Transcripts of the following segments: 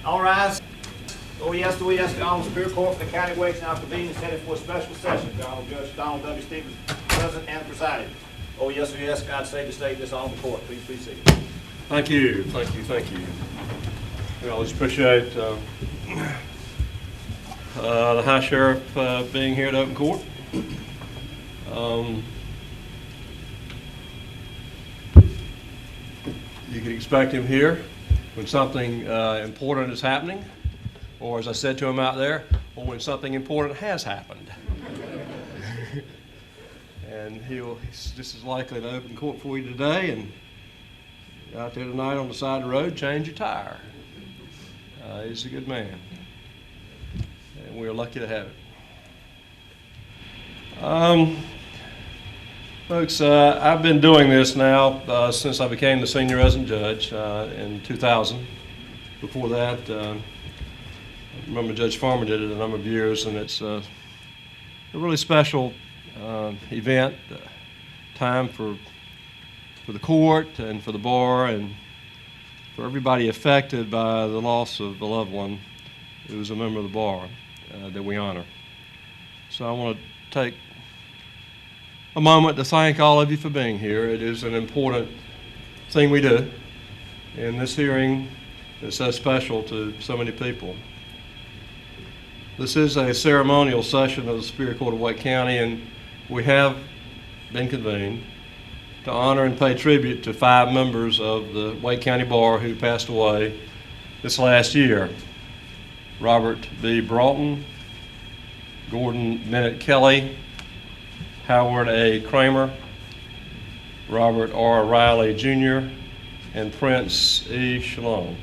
All rise. Oh yes, the Honorable Superior Court for the County waits now convened and headed for a special session. The Honorable Judge Donald W. Stevens, present and presiding. Oh yes, God save the state, this honorable court. Please be seated. Thank you. We always appreciate the High Sheriff being here at open court. You can expect him here when something important is happening, or as I said to him out there, or when something important has happened. And he's just as likely to open court for you today and out there tonight on the side of the road, change your tire. He's a good man, and we're lucky to have it. Folks, I've been doing this now since I became the senior resident judge in 2000. Before that, I remember Judge Farmer did it a number of years, and it's a really special event, time for the court and for the bar and for everybody affected by the loss of a loved one who was a member of the bar that we honor. So I want to take a moment to thank all of you for being here. It is an important thing we do, and this hearing is so special to so many people. This is a ceremonial session of the Superior Court of Wright County, and we have been convened to honor and pay tribute to 5 members of the Wright County Bar who passed away this last year. Robert B. Broughton, Gordon Bennett Kelley, Howard A. Kramer, Robert R. Reilly Jr., and Prince E. Shyllon.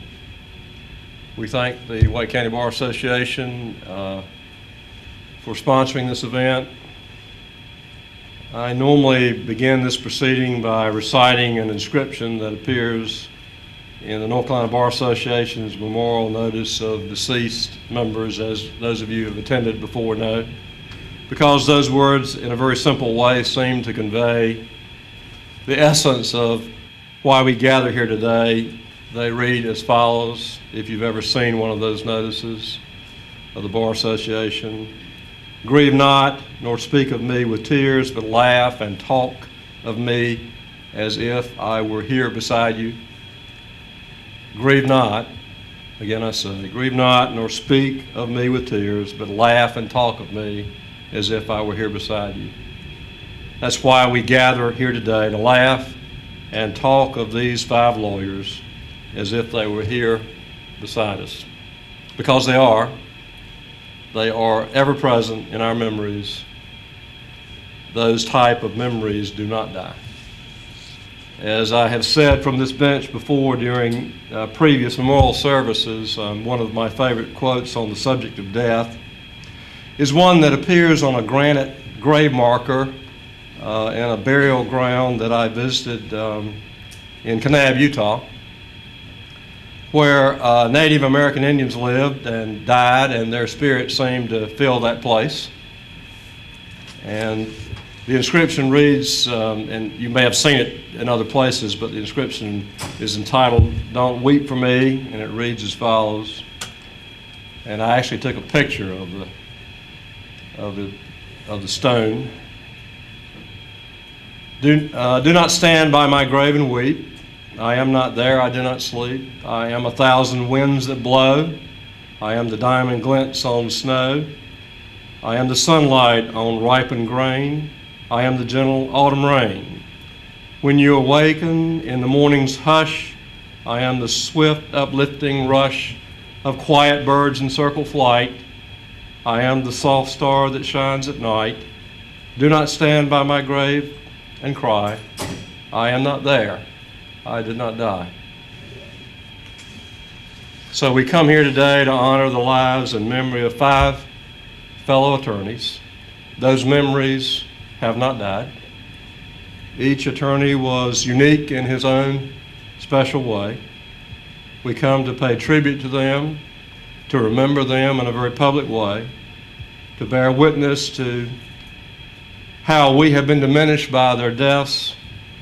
We thank the Wright County Bar Association for sponsoring this event. I normally begin this proceeding by reciting an inscription that appears in the North Carolina Bar Association's memorial notice of deceased members, as those of you who have attended before know, because those words in a very simple way seem to convey the essence of why we gather here today. They read as follows, if you've ever seen one of those notices of the Bar Association: "Grieve not, nor speak of me with tears, but laugh and talk of me as if I were here beside you." Grieve not, again I say, grieve not, nor speak of me with tears, but laugh and talk of me as if I were here beside you. That's why we gather here today, to laugh and talk of these 5 lawyers as if they were here beside us. Because they are ever present in our memories. Those type of memories do not die. As I have said from this bench before during previous memorial services, one of my favorite quotes on the subject of death is one that appears on a granite grave marker in a burial ground that I visited in Kanab, Utah, where Native American Indians lived and died, and their spirits seemed to fill that place. And the inscription reads, and you may have seen it in other places, but the inscription is entitled, "Don't Weep for Me," and it reads as follows. And I actually took a picture of the stone. Do not stand by my grave and weep. I am not there, I do not sleep. I am 1,000 winds that blow. I am the diamond glints on snow. I am the sunlight on ripened grain. I am the gentle autumn rain. When you awaken in the morning's hush, I am the swift uplifting rush of quiet birds in circle flight. I am the soft star that shines at night. Do not stand by my grave and cry. I am not there. I did not die. So we come here today to honor the lives and memory of 5 fellow attorneys. Those memories have not died. Each attorney was unique in his own special way. We come to pay tribute to them, to remember them in a very public way, to bear witness to how we have been diminished by their deaths,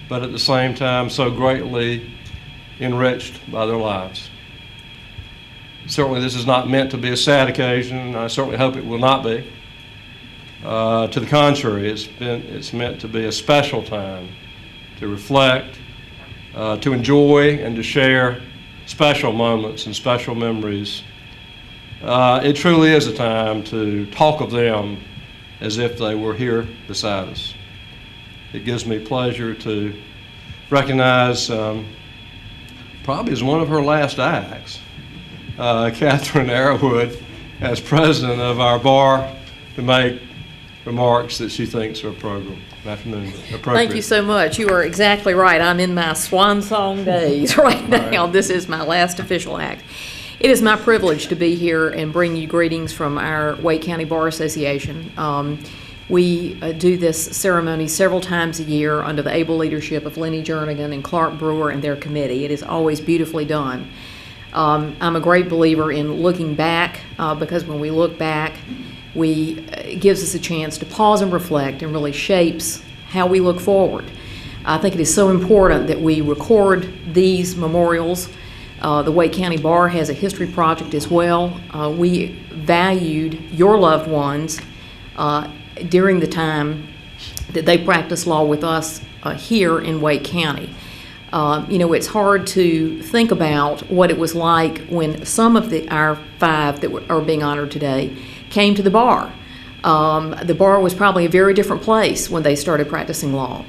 but at the same time so greatly enriched by their lives. Certainly this is not meant to be a sad occasion, and I certainly hope it will not be. To the contrary, it's meant to be a special time to reflect, to enjoy, and to share special moments and special memories. It truly is a time to talk of them as if they were here beside us. It gives me pleasure to recognize, probably as one of her last acts, Catherine Arrowwood, as president of our bar, to make remarks that she thinks are appropriate. Thank you so much. You are exactly right. I'm in my swan song days right now. Right. This is my last official act. It is my privilege to be here and bring you greetings from our Wake County Bar Association. We do this ceremony several times a year under the able leadership of Lenny Jernigan and Clark Brewer and their committee. It is always beautifully done. I'm a great believer in looking back because when we look back, it gives us a chance to pause and reflect and really shapes how we look forward. I think it is so important that we record these memorials. The Wake County Bar has a history project as well. We valued your loved ones during the time that they practiced law with us here in Wake County. It's hard to think about what it was like when some of our five that are being honored today came to the bar. The bar was probably a very different place when they started practicing law.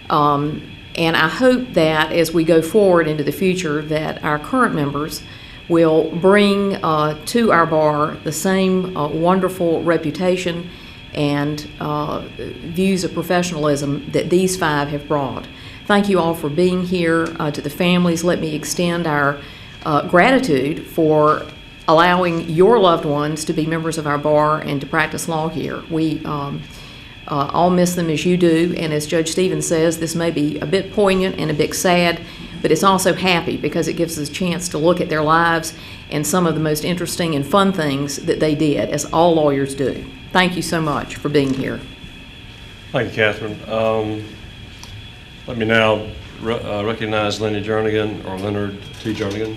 And I hope that as we go forward into the future that our current members will bring to our bar the same wonderful reputation and views of professionalism that these five have brought. Thank you all for being here. To the families, let me extend our gratitude for allowing your loved ones to be members of our bar and to practice law here. We all miss them as you do, and as Judge Stevens says, this may be a bit poignant and a bit sad, but it's also happy because it gives us a chance to look at their lives and some of the most interesting and fun things that they did, as all lawyers do. Thank you so much for being here. Thank you, Catherine. Let me now recognize Lenny Jernigan, or Leonard T. Jernigan,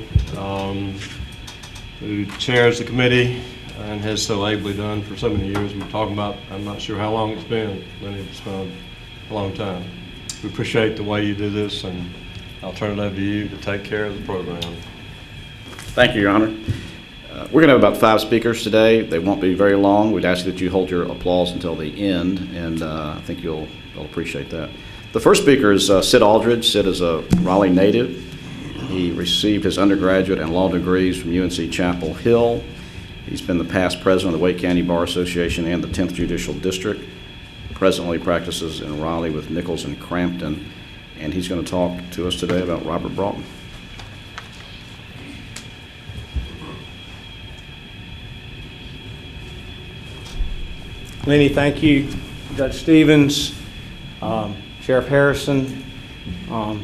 who chairs the committee and has so ably done for so many years. We're talking about, I'm not sure how long it's been, Lenny, it's been a long time. We appreciate the way you do this, and I'll turn it over to you to take care of the program. Thank you, Your Honor. We're going to have about 5 speakers today. They won't be very long. We'd ask that you hold your applause until the end, and I think you'll appreciate that. The first speaker is Sid Aldridge. Sid is a Raleigh native. He received his undergraduate and law degrees from UNC Chapel Hill. He's been the past president of the Wake County Bar Association and the 10th Judicial District. Presently practices in Raleigh with Nichols and Crampton, and he's going to talk to us today about Robert Broughton. Lenny, thank you. Judge Stevens, Sheriff Harrison,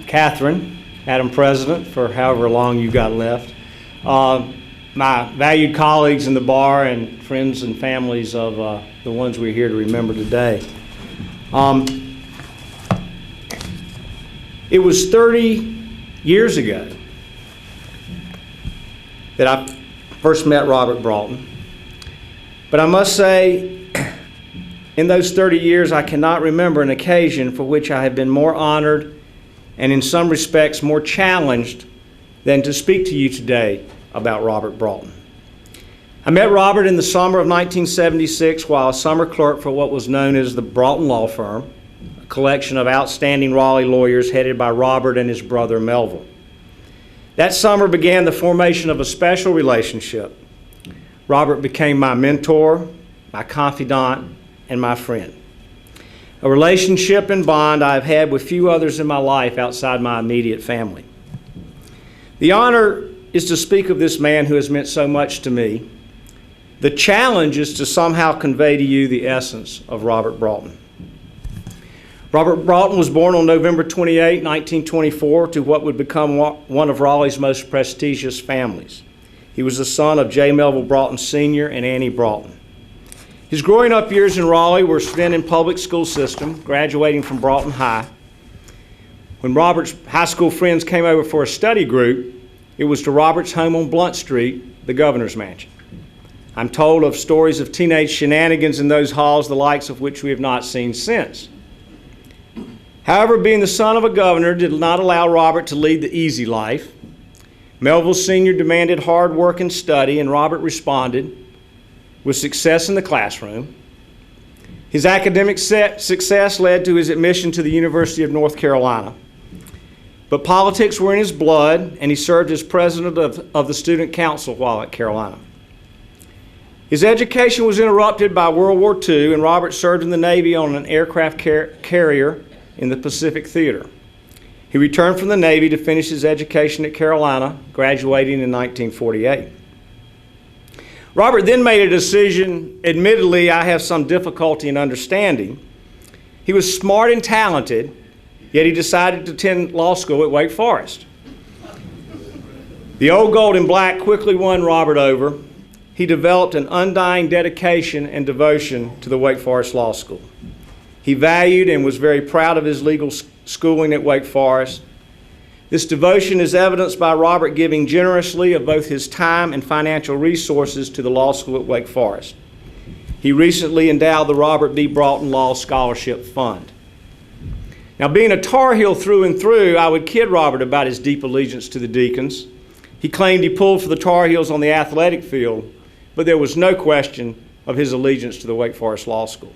Catherine, Madam President, for however long you got left. My valued colleagues in the bar and friends and families of the ones we're here to remember today. It was 30 years ago that I first met Robert Broughton. But I must say, in those 30 years, I cannot remember an occasion for which I have been more honored and in some respects more challenged than to speak to you today about Robert Broughton. I met Robert in the summer of 1976 while a summer clerk for what was known as the Broughton Law Firm, a collection of outstanding Raleigh lawyers headed by Robert and his brother Melville. That summer began the formation of a special relationship. Robert became my mentor, my confidant, and my friend. A relationship and bond I have had with few others in my life outside my immediate family. The honor is to speak of this man who has meant so much to me. The challenge is to somehow convey to you the essence of Robert Broughton. Robert Broughton was born on November 28, 1924, to what would become one of Raleigh's most prestigious families. He was the son of J. Melville Broughton Sr. and Annie Broughton. His growing up years in Raleigh were spent in public school system, graduating from Broughton High. When Robert's high school friends came over for a study group, It was to Robert's home on Blunt Street, the governor's mansion. I'm told of stories of teenage shenanigans in those halls, the likes of which we have not seen since. However, being the son of a governor did not allow Robert to lead the easy life. Melville Sr. demanded hard work and study, and Robert responded with success in the classroom. His academic success led to his admission to the University of North Carolina. But politics were in his blood, and he served as president of the student council while at Carolina. His education was interrupted by World War II, and Robert served in the Navy on an aircraft carrier in the Pacific Theater. He returned from the Navy to finish his education at Carolina, graduating in 1948. Robert then made a decision, admittedly I have some difficulty in understanding. He was smart and talented, yet he decided to attend law school at Wake Forest. The old gold and black quickly won Robert over. He developed an undying dedication and devotion to the Wake Forest Law School. He valued and was very proud of his legal schooling at Wake Forest. This devotion is evidenced by Robert giving generously of both his time and financial resources to the law school at Wake Forest. He recently endowed the Robert B. Broughton Law Scholarship Fund. Now, being a Tar Heel through and through, I would kid Robert about his deep allegiance to the Deacons. He claimed he pulled for the Tar Heels on the athletic field, but there was no question of his allegiance to the Wake Forest Law School.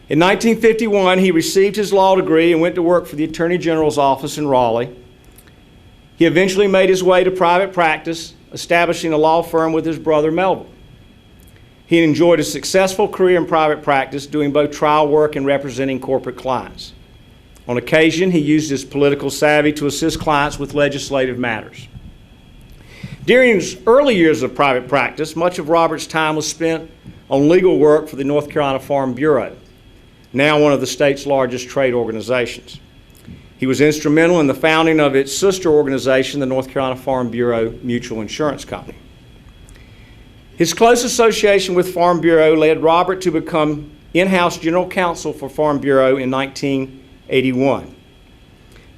In 1951, he received his law degree and went to work for the Attorney General's office in Raleigh. He eventually made his way to private practice, establishing a law firm with his brother Melville. He enjoyed a successful career in private practice, doing both trial work and representing corporate clients. On occasion, he used his political savvy to assist clients with legislative matters. During his early years of private practice, much of Robert's time was spent on legal work for the North Carolina Farm Bureau, now one of the state's largest trade organizations. He was instrumental in the founding of its sister organization, the North Carolina Farm Bureau Mutual Insurance Company. His close association with Farm Bureau led Robert to become in-house general counsel for Farm Bureau in 1981.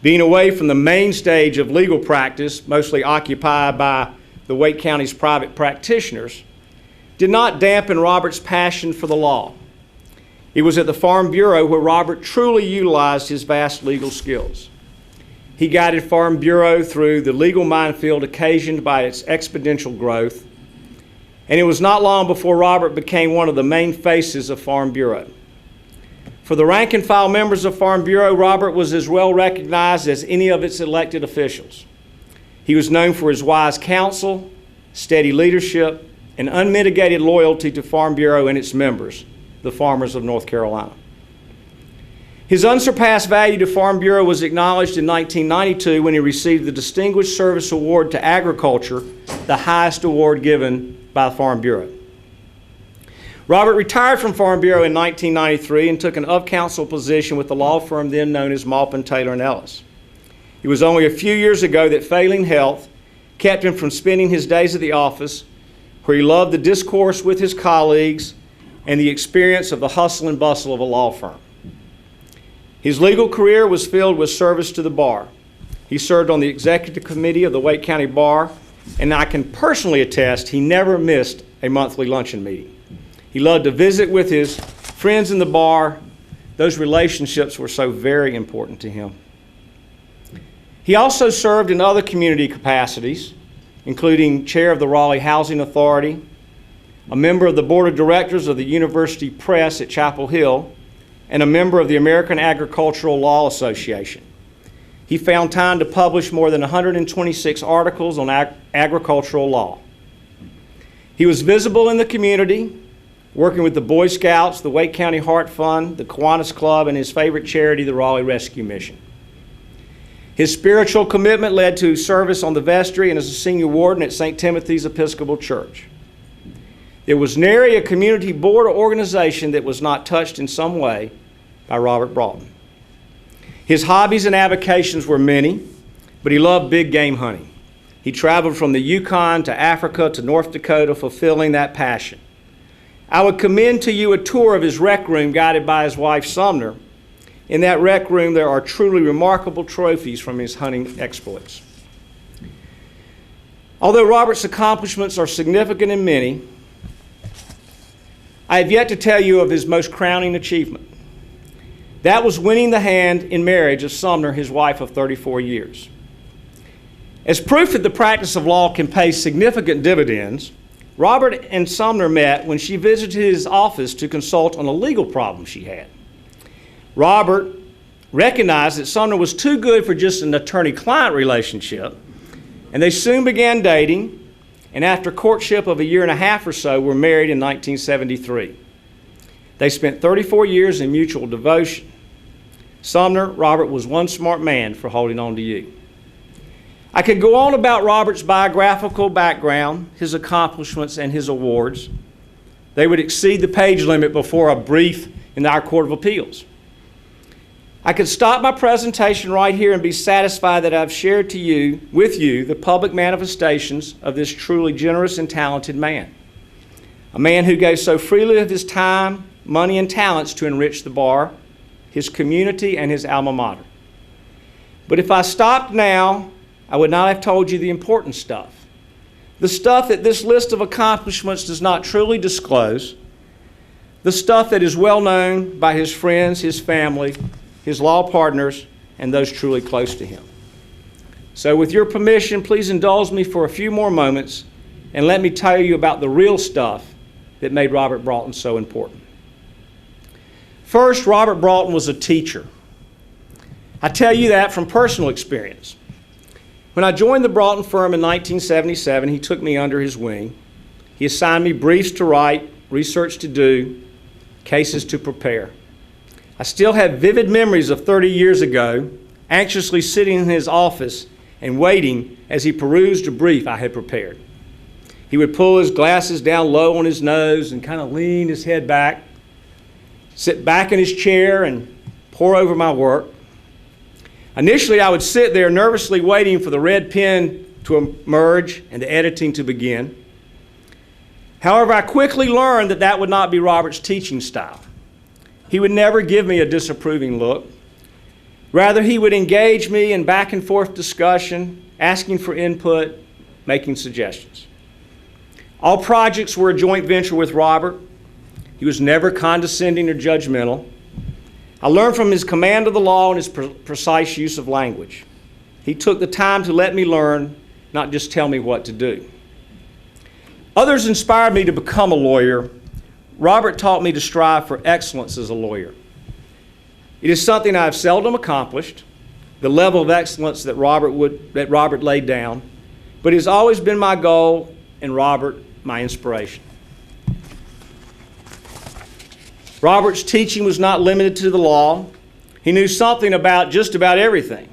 Being away from the main stage of legal practice, mostly occupied by the Wake County's private practitioners, did not dampen Robert's passion for the law. It was at the Farm Bureau where Robert truly utilized his vast legal skills. He guided Farm Bureau through the legal minefield occasioned by its exponential growth, and it was not long before Robert became one of the main faces of Farm Bureau. For the rank and file members of Farm Bureau, Robert was as well recognized as any of its elected officials. He was known for his wise counsel, steady leadership, and unmitigated loyalty to Farm Bureau and its members, the farmers of North Carolina. His unsurpassed value to Farm Bureau was acknowledged in 1992 when he received the Distinguished Service Award to Agriculture, the highest award given by the Farm Bureau. Robert retired from Farm Bureau in 1993 and took an of-counsel position with the law firm then known as Maupin, Taylor & Ellis. It was only a few years ago that failing health kept him from spending his days at the office, where he loved the discourse with his colleagues and the experience of the hustle and bustle of a law firm. His legal career was filled with service to the bar. He served on the executive committee of the Wake County Bar, and I can personally attest he never missed a monthly luncheon meeting. He loved to visit with his friends in the bar. Those relationships were so very important to him. He also served in other community capacities, including chair of the Raleigh Housing Authority, a member of the board of directors of the University Press at Chapel Hill, and a member of the American Agricultural Law Association. He found time to publish more than 126 articles on agricultural law. He was visible in the community, working with the Boy Scouts, the Wake County Heart Fund, the Kiwanis Club, and his favorite charity, the Raleigh Rescue Mission. His spiritual commitment led to service on the vestry and as a senior warden at St. Timothy's Episcopal Church. There was nary a community board or organization that was not touched in some way by Robert Broughton. His hobbies and avocations were many, but he loved big game hunting. He traveled from the Yukon to Africa to North Dakota, fulfilling that passion. I would commend to you a tour of his rec room guided by his wife Sumner. In that rec room, there are truly remarkable trophies from his hunting exploits. Although Robert's accomplishments are significant and many, I have yet to tell you of his most crowning achievement. That was winning the hand in marriage of Sumner, his wife of 34 years. As proof that the practice of law can pay significant dividends, Robert and Sumner met when she visited his office to consult on a legal problem she had. Robert recognized that Sumner was too good for just an attorney-client relationship, and they soon began dating, and after courtship of a year and a half or so, were married in 1973. They spent 34 years in mutual devotion. Sumner, Robert was one smart man for holding on to you. I could go on about Robert's biographical background, his accomplishments, and his awards. They would exceed the page limit before a brief in our Court of Appeals. I could stop my presentation right here and be satisfied that I've shared with you the public manifestations of this truly generous and talented man. A man who gave so freely of his time, money, and talents to enrich the bar, his community, and his alma mater. But if I stopped now, I would not have told you the important stuff. The stuff that this list of accomplishments does not truly disclose. The stuff that is well known by his friends, his family, his law partners, and those truly close to him. So with your permission, please indulge me for a few more moments and let me tell you about the real stuff that made Robert Broughton so important. First, Robert Broughton was a teacher. I tell you that from personal experience. When I joined the Broughton firm in 1977, he took me under his wing. He assigned me briefs to write, research to do, cases to prepare. I still have vivid memories of 30 years ago, anxiously sitting in his office and waiting as he perused a brief I had prepared. He would pull his glasses down low on his nose and kind of lean his head back, sit back in his chair and pore over my work. Initially, I would sit there nervously waiting for the red pen to emerge and the editing to begin. However, I quickly learned that that would not be Robert's teaching style. He would never give me a disapproving look. Rather, he would engage me in back and forth discussion, asking for input, making suggestions. All projects were a joint venture with Robert. He was never condescending or judgmental. I learned from his command of the law and his precise use of language. He took the time to let me learn, not just tell me what to do. Others inspired me to become a lawyer. Robert taught me to strive for excellence as a lawyer. It is something I have seldom accomplished, the level of excellence that Robert laid down, but it has always been my goal and Robert my inspiration. Robert's teaching was not limited to the law. He knew something about just about everything.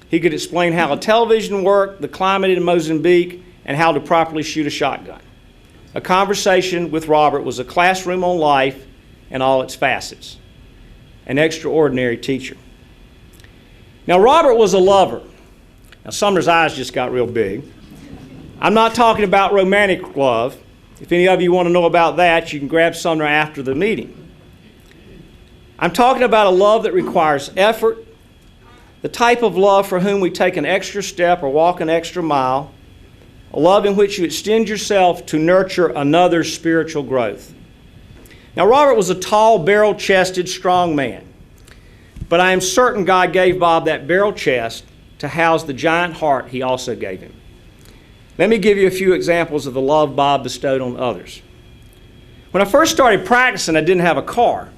He could explain how a television worked, the climate in Mozambique, and how to properly shoot a shotgun. A conversation with Robert was a classroom on life and all its facets. An extraordinary teacher. Now, Robert was a lover. Now, Sumner's eyes just got real big. I'm not talking about romantic love. If any of you want to know about that, you can grab Sumner after the meeting. I'm talking about a love that requires effort, the type of love for whom we take an extra step or walk an extra mile, a love in which you extend yourself to nurture another's spiritual growth. Now, Robert was a tall, barrel-chested, strong man, but I am certain God gave Bob that barrel chest to house the giant heart he also gave him. Let me give you a few examples of the love Bob bestowed on others. When I first started practicing, I didn't have a car,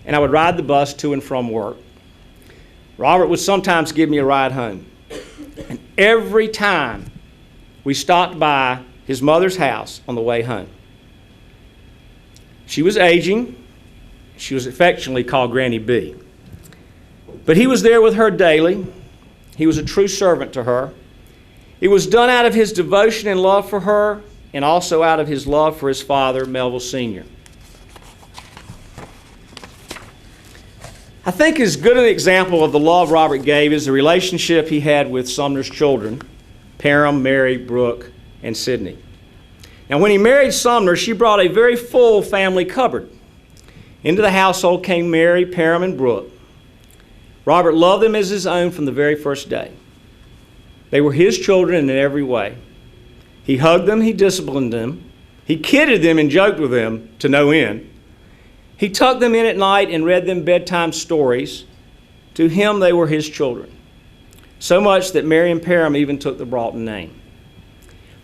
and I would ride the bus to and from work. Robert would sometimes give me a ride home. And every time we stopped by his mother's house on the way home. She was aging. She was affectionately called Granny B. But he was there with her daily. He was a true servant to her. It was done out of his devotion and love for her, and also out of his love for his father, Melville Sr. I think as good an example of the love Robert gave is the relationship he had with Sumner's children, Param, Mary, Brooke, and Sydney. Now, when he married Sumner, she brought a very full family cupboard. Into the household came Mary, Param, and Brooke. Robert loved them as his own from the very first day. They were his children in every way. He hugged them, he disciplined them, he kidded them and joked with them to no end. He tucked them in at night and read them bedtime stories. To him, they were his children. So much that Mary and Parham even took the Broughton name.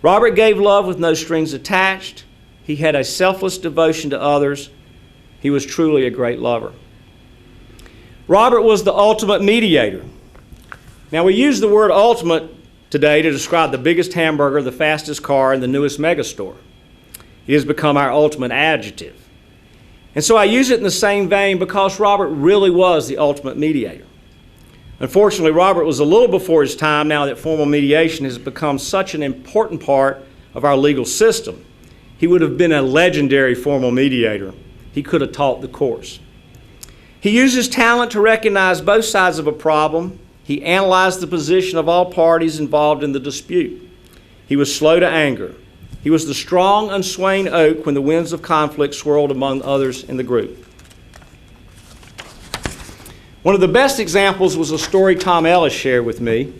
Robert gave love with no strings attached. He had a selfless devotion to others. He was truly a great lover. Robert was the ultimate mediator. Now, we use the word ultimate today to describe the biggest hamburger, the fastest car, and the newest megastore. It has become our ultimate adjective. And so I use it in the same vein because Robert really was the ultimate mediator. Unfortunately, Robert was a little before his time now that formal mediation has become such an important part of our legal system. He would have been a legendary formal mediator. He could have taught the course. He used his talent to recognize both sides of a problem. He analyzed the position of all parties involved in the dispute. He was slow to anger. He was the strong, unswaying oak when the winds of conflict swirled among others in the group. One of the best examples was a story Tom Ellis shared with me.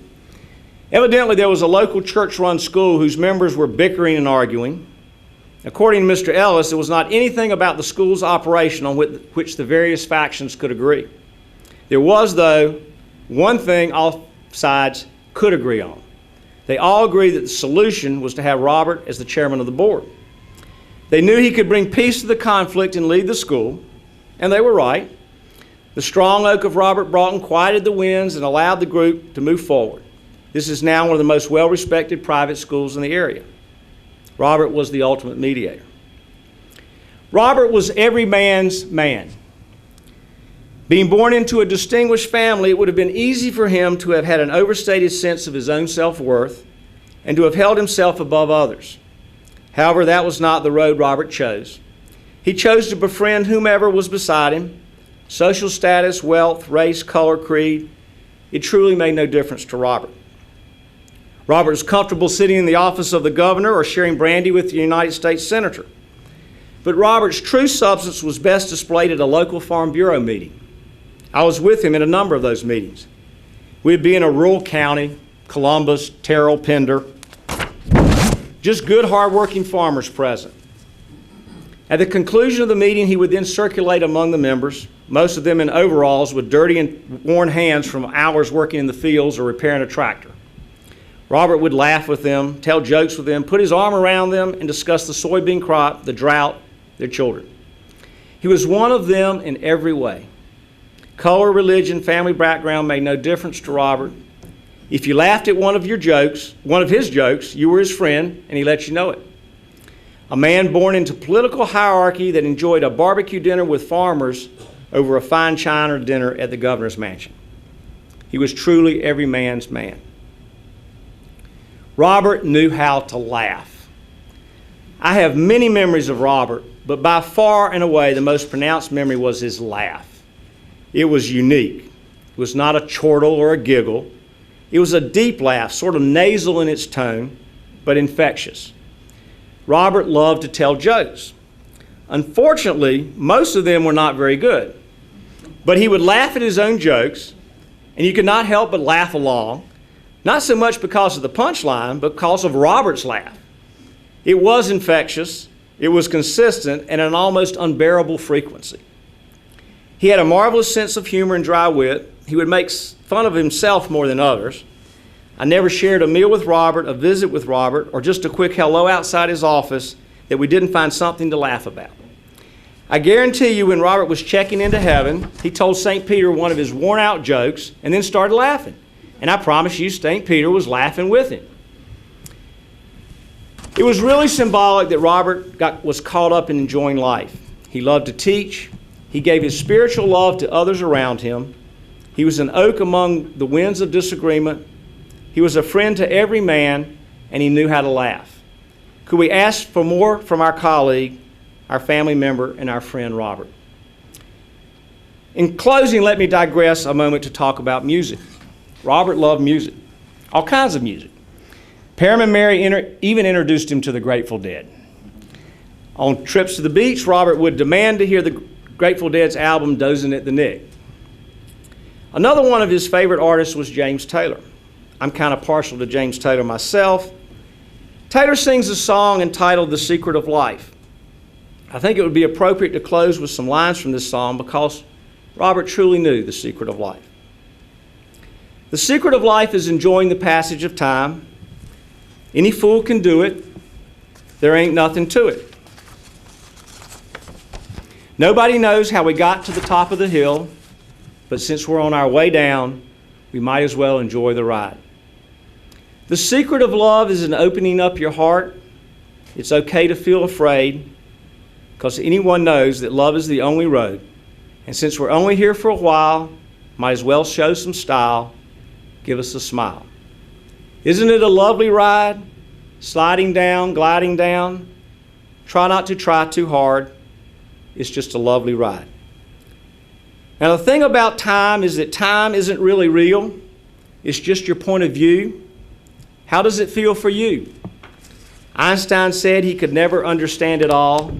Evidently, there was a local church-run school whose members were bickering and arguing. According to Mr. Ellis, there was not anything about the school's operation on which the various factions could agree. There was, though, one thing all sides could agree on. They all agreed that the solution was to have Robert as the chairman of the board. They knew he could bring peace to the conflict and lead the school, and they were right. The strong oak of Robert Broughton quieted the winds and allowed the group to move forward. This is now one of the most well-respected private schools in the area. Robert was the ultimate mediator. Robert was every man's man. Being born into a distinguished family, it would have been easy for him to have had an overstated sense of his own self-worth and to have held himself above others. However, that was not the road Robert chose. He chose to befriend whomever was beside him. Social status, wealth, race, color, creed, it truly made no difference to Robert. Robert was comfortable sitting in the office of the governor or sharing brandy with the United States senator. But Robert's true substance was best displayed at a local Farm Bureau meeting. I was with him in a number of those meetings. We'd be in a rural county, Columbus, Terrell, Pender, just good, hard-working farmers present. At the conclusion of the meeting, he would then circulate among the members, most of them in overalls with dirty and worn hands from hours working in the fields or repairing a tractor. Robert would laugh with them, tell jokes with them, put his arm around them, and discuss the soybean crop, the drought, their children. He was one of them in every way. Color, religion, family background made no difference to Robert. If you laughed at one of his jokes, you were his friend, and he let you know it. A man born into political hierarchy that enjoyed a barbecue dinner with farmers over a fine china dinner at the governor's mansion. He was truly every man's man. Robert knew how to laugh. I have many memories of Robert, but by far and away the most pronounced memory was his laugh. It was unique. It was not a chortle or a giggle. It was a deep laugh, sort of nasal in its tone, but infectious. Robert loved to tell jokes. Unfortunately, most of them were not very good. But he would laugh at his own jokes, and you could not help but laugh along, not so much because of the punchline, but because of Robert's laugh. It was infectious, it was consistent, and an almost unbearable frequency. He had a marvelous sense of humor and dry wit. He would make fun of himself more than others. I never shared a meal with Robert, a visit with Robert, or just a quick hello outside his office that we didn't find something to laugh about. I guarantee you when Robert was checking into heaven, he told St. Peter one of his worn-out jokes and then started laughing. And I promise you, St. Peter was laughing with him. It was really symbolic that Robert was caught up in enjoying life. He loved to teach. He gave his spiritual love to others around him. He was an oak among the winds of disagreement. He was a friend to every man, and he knew how to laugh. Could we ask for more from our colleague, our family member, and our friend Robert? In closing, let me digress a moment to talk about music. Robert loved music, all kinds of music. Parham and Mary even introduced him to the Grateful Dead. On trips to the beach, Robert would demand to hear the Grateful Dead's album, Dozin' at the Nick. Another one of his favorite artists was James Taylor. I'm kind of partial to James Taylor myself. Taylor sings a song entitled The Secret of Life. I think it would be appropriate to close with some lines from this song because Robert truly knew the secret of life. The secret of life is enjoying the passage of time. Any fool can do it. There ain't nothing to it. Nobody knows how we got to the top of the hill, but since we're on our way down, we might as well enjoy the ride. The secret of love is in opening up your heart. It's okay to feel afraid, because anyone knows that love is the only road. And since we're only here for a while, might as well show some style. Give us a smile. Isn't it a lovely ride? Sliding down, gliding down. Try not to try too hard. It's just a lovely ride. Now, the thing about time is that time isn't really real. It's just your point of view. How does it feel for you? Einstein said he could never understand it all.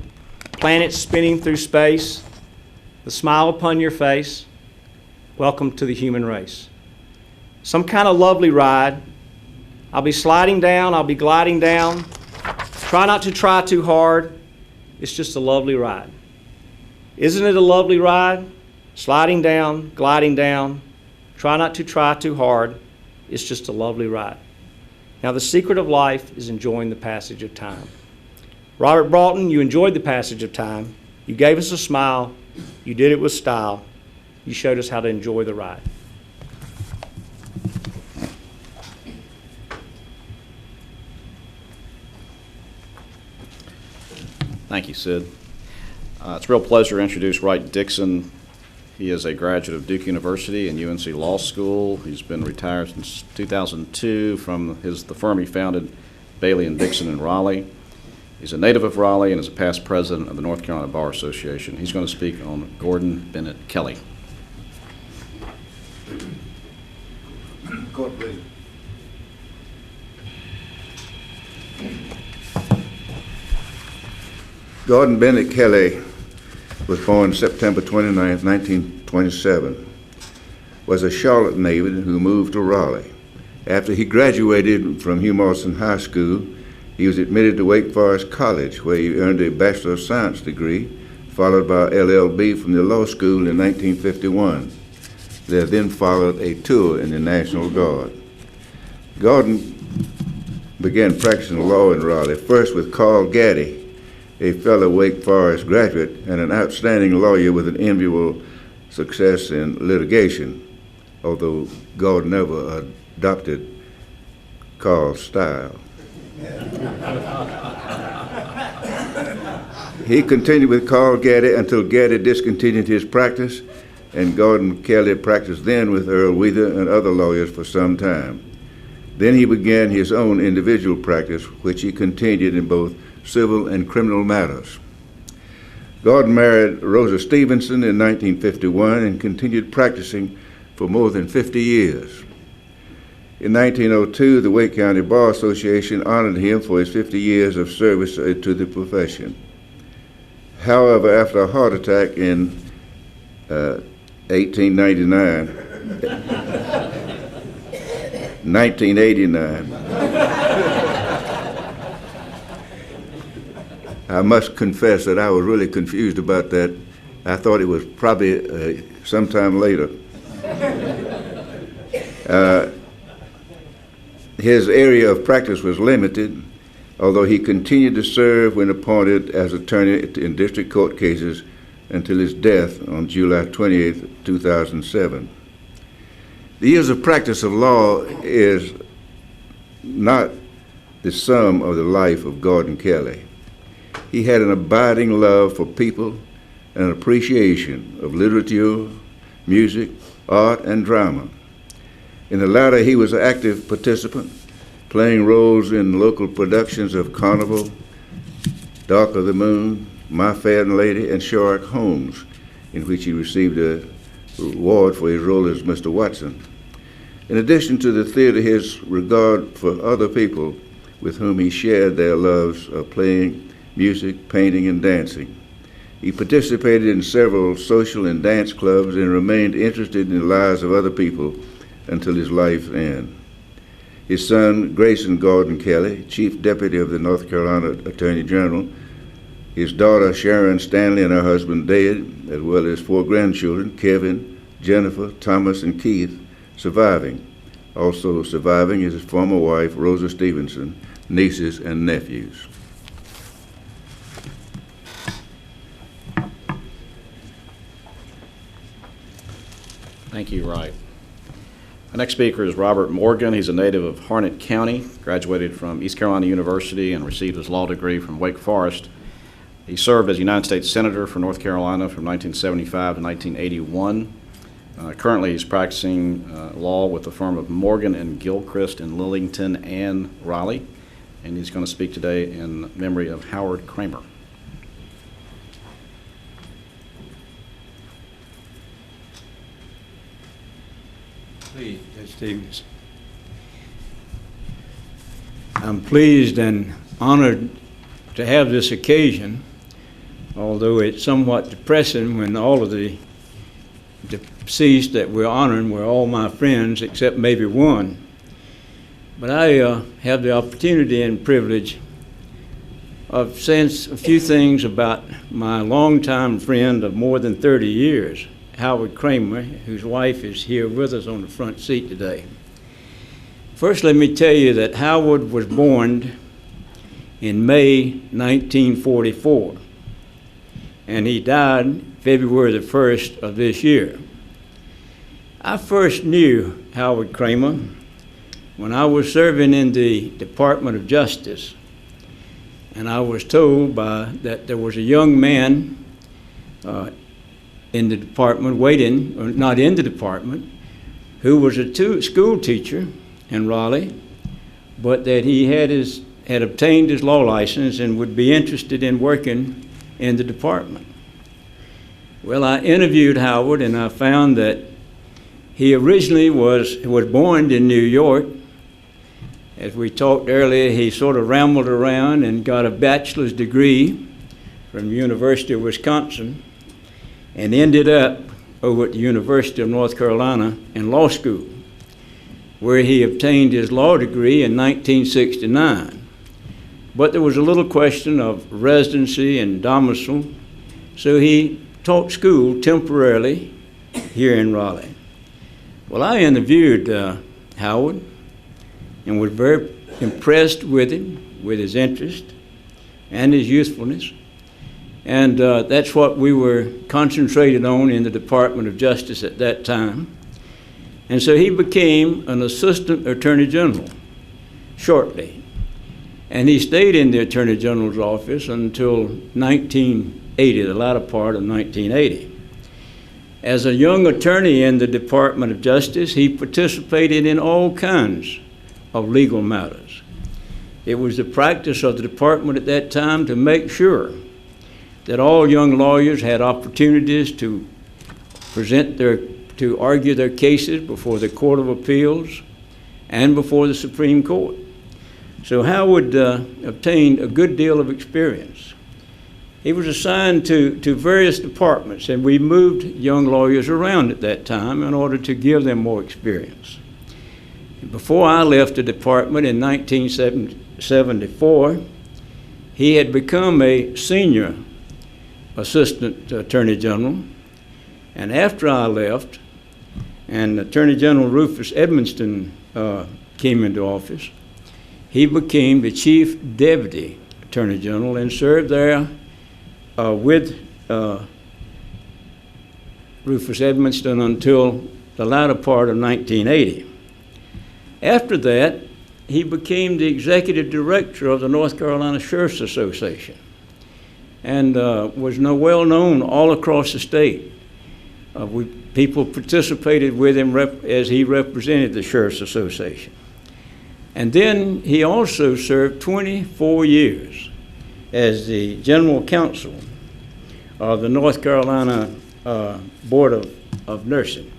Planets spinning through space, the smile upon your face. Welcome to the human race. Some kind of lovely ride. I'll be sliding down, I'll be gliding down. Try not to try too hard. It's just a lovely ride. Isn't it a lovely ride? Sliding down, gliding down. Try not to try too hard. It's just a lovely ride. Now, the secret of life is enjoying the passage of time. Robert Broughton, you enjoyed the passage of time. You gave us a smile. You did it with style. You showed us how to enjoy the ride. Thank you, Sid. It's a real pleasure to introduce Wright Dixon. He is a graduate of Duke University and UNC Law School. He's been retired since 2002 from the firm he founded, Bailey and Dixon in Raleigh. He's a native of Raleigh and is a past president of the North Carolina Bar Association. He's going to speak on Gordon Bennett Kelley. Court, please. Gordon Bennett Kelley was born September 29, 1927, was a Charlotte native who moved to Raleigh. After he graduated from Hugh Morrison High School, he was admitted to Wake Forest College, where he earned a Bachelor of Science degree, followed by LLB from the law school in 1951. There then followed a tour in the National Guard. Gordon began practicing law in Raleigh, first with Carl Gaddy, a fellow Wake Forest graduate and an outstanding lawyer with an enviable success in litigation, although Gordon never adopted Carl's style. He continued with Carl Gaddy until Gaddy discontinued his practice, and Gordon Kelley practiced then with Earl Weather and other lawyers for some time. Then he began his own individual practice, which he continued in both civil and criminal matters. Gordon married Rosa Stevenson in 1951 and continued practicing for more than 50 years. In 1902, the Wake County Bar Association honored him for his 50 years of service to the profession. However, after a heart attack in 1989, I must confess that I was really confused about that. I thought it was probably sometime later. His area of practice was limited, although he continued to serve when appointed as attorney in district court cases until his death on July 28, 2007. The years of practice of law is not the sum of the life of Gordon Kelley. He had an abiding love for people and an appreciation of literature, music, art, and drama. In the latter, he was an active participant, playing roles in local productions of Carnival, Dark of the Moon, My Fair Lady, and Sherlock Holmes, in which he received a reward for his role as Mr. Watson. In addition to the theater, his regard for other people with whom he shared their loves of playing, music, painting, and dancing. He participated in several social and dance clubs and remained interested in the lives of other people until his life's end. his son Grayson Gordon Kelley, Chief Deputy of the North Carolina Attorney General, his daughter Sharon Stanley and her husband Dade, as well as 4 grandchildren, Kevin, Jennifer, Thomas, and Keith, surviving. Also surviving is his former wife, Rosa Stevenson, nieces and nephews. Thank you, Wright. Our next speaker is Robert Morgan. He's a native of Harnett County, graduated from East Carolina University and received his law degree from Wake Forest. He served as United States Senator for North Carolina from 1975 to 1981. Currently, he's practicing law with the firm of Morgan and Gilchrist in Lillington and Reilly, and he's going to speak today in memory of Howard Kramer. Please, Judge Stevens. I'm pleased and honored to have this occasion, although it's somewhat depressing when all of the deceased that we're honoring were all my friends except maybe one. But I have the opportunity and privilege of saying a few things about my longtime friend of more than 30 years, Howard Kramer, whose wife is here with us on the front seat today. First, let me tell you that Howard was born in May 1944, and he died February the 1st of this year. I first knew Howard Kramer when I was serving in the Department of Justice, and I was told that there was a young man in the department waiting, or not in the department, who was a school teacher in Raleigh, but that he had obtained his law license and would be interested in working in the department. Well, I interviewed Howard, and I found that he originally was born in New York. As we talked earlier, he sort of rambled around and got a bachelor's degree from the University of Wisconsin and ended up over at the University of North Carolina in law school, where he obtained his law degree in 1969. But there was a little question of residency and domicile, so he taught school temporarily here in Raleigh. Well, I interviewed Howard and was very impressed with him, with his interest and his youthfulness. And that's what we were concentrated on in the Department of Justice at that time. And so he became an assistant attorney general shortly. And he stayed in the attorney general's office until 1980, the latter part of 1980. As a young attorney in the Department of Justice, he participated in all kinds of legal matters. It was the practice of the department at that time to make sure that all young lawyers had opportunities to to argue their cases before the Court of Appeals and before the Supreme Court. So Howard obtained a good deal of experience. He was assigned to various departments, and we moved young lawyers around at that time in order to give them more experience. Before I left the department in 1974, he had become a senior assistant attorney general, and after I left, and Attorney General Rufus Edmonston came into office, he became the chief deputy attorney general and served there with Rufus Edmonston until the latter part of 1980. After that, he became the executive director of the North Carolina Sheriff's Association and was well known all across the state. People participated with him as he represented the Sheriff's Association. And then he also served 24 years as the general counsel of the North Carolina Board of Nursing.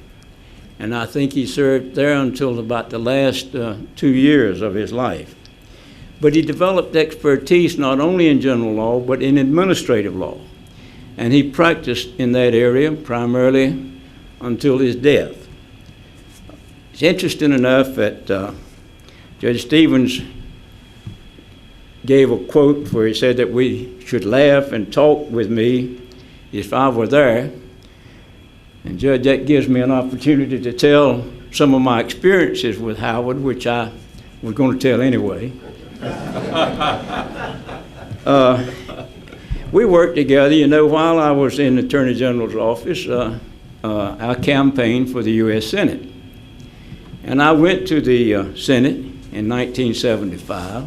And I think he served there until about the last 2 years of his life. But he developed expertise not only in general law, but in administrative law. And he practiced in that area primarily until his death. It's interesting enough that Judge Stevens gave a quote where he said that we should laugh and talk with me if I were there. And Judge, that gives me an opportunity to tell some of my experiences with Howard, which I was going to tell anyway. We worked together, you know, while I was in the Attorney General's office, I campaigned for the U.S. Senate. And I went to the Senate in 1975,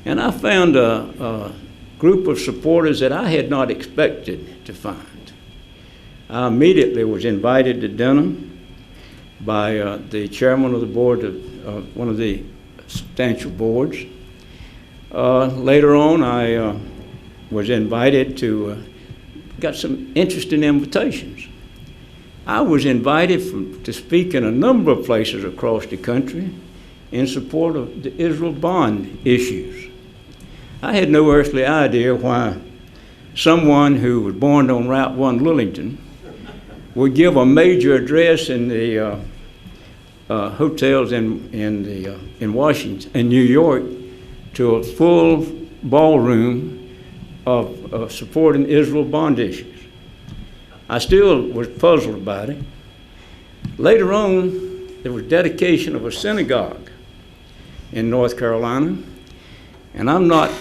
and I found a group of supporters that I had not expected to find. I immediately was invited to dinner by the chairman of the board of one of the substantial boards. Later on, I was invited to, got some interesting invitations. I was invited to speak in a number of places across the country in support of the Israel bond issues. I had no earthly idea why someone who was born on Route 1 Lillington would give a major address in the hotels in Washington, in New York, to a full ballroom of supporting Israel bond issues. I still was puzzled about it. Later on, there was dedication of a synagogue in North Carolina, and I'm not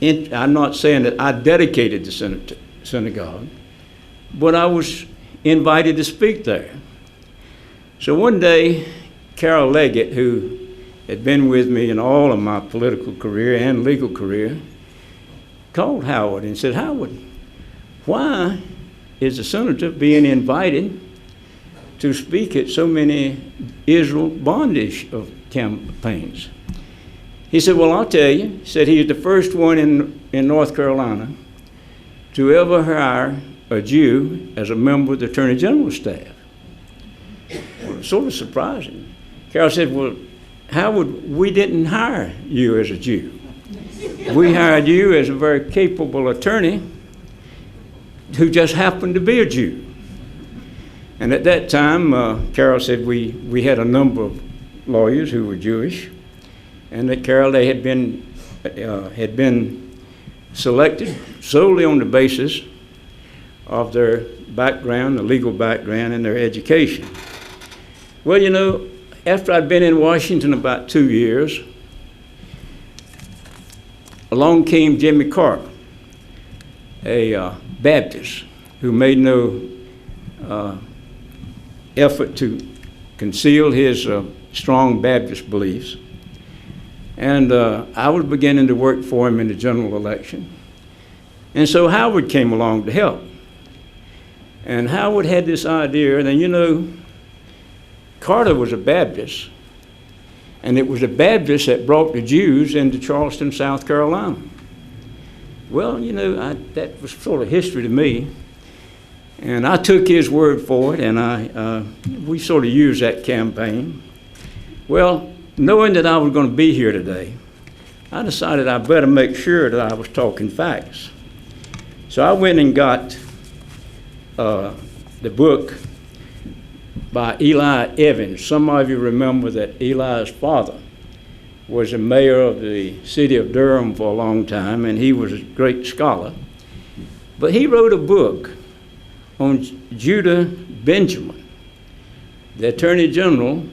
saying that I dedicated the synagogue, but I was invited to speak there. So one day, Carol Leggett, who had been with me in all of my political career and legal career, called Howard and said, "Howard, why is the senator being invited to speak at so many Israel bondish campaigns?" He said, "Well, I'll tell you." He said he is the first one in North Carolina to ever hire a Jew as a member of the Attorney General's staff. Well, it's sort of surprising. Carol said, "Well, Howard, we didn't hire you as a Jew. We hired you as a very capable attorney who just happened to be a Jew." And at that time, Carol said we had a number of lawyers who were Jewish, and that Carol, they had been selected solely on the basis of their background, the legal background, and their education. Well, you know, after I'd been in Washington about 2 years, along came Jimmy Carter, a Baptist who made no effort to conceal his strong Baptist beliefs. And I was beginning to work for him in the general election. And so Howard came along to help. And Howard had this idea, and you know, Carter was a Baptist, and it was the Baptists that brought the Jews into Charleston, South Carolina. Well, you know, that was sort of history to me, and I took his word for it, and we sort of used that campaign. Well, knowing that I was going to be here today, I decided I better make sure that I was talking facts. So I went and got the book by Eli Evans. Some of you remember that Eli's father was the mayor of the city of Durham for a long time, and he was a great scholar. But he wrote a book on Judah Benjamin, the Attorney General